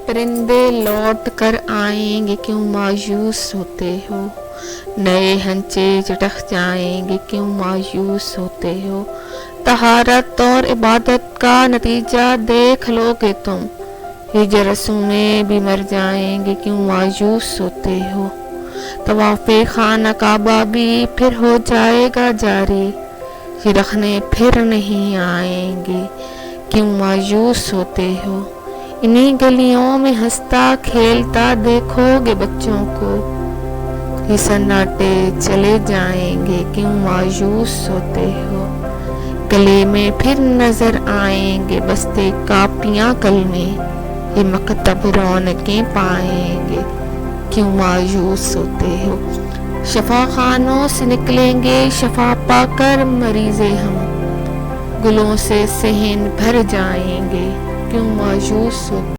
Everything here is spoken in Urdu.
پرندے لوٹ کر آئیں گے کیوں مایوس ہوتے ہو، نئے ہنچے چٹک جائیں گے کیوں مایوس ہوتے ہو، طہارت اور عبادت کا نتیجہ دیکھ لو گے تم، ہجرسوں میں بھی مر جائیں گے کیوں مایوس ہوتے ہو، طواف خانہ کعبہ بھی پھر ہو جائے گا جاری، یہ رکھنے پھر نہیں آئیں گے کیوں مایوس ہوتے ہو، انہی گلیوں میں ہنستا کھیلتا دیکھو گے بچوں کو، یہ سناٹے چلے جائیں گے کیوں مایوس ہوتے ہو، گلے میں پھر نظر آئیں گے بستے کاپیاں کلمے، یہ مکتب رونقیں پائیں گے کیوں مایوس ہوتے ہو، شفا خانوں سے نکلیں گے شفا پا کر مریضے ہم، گلوں سے صحن بھر جائیں گے کیوں مایوس ہوتے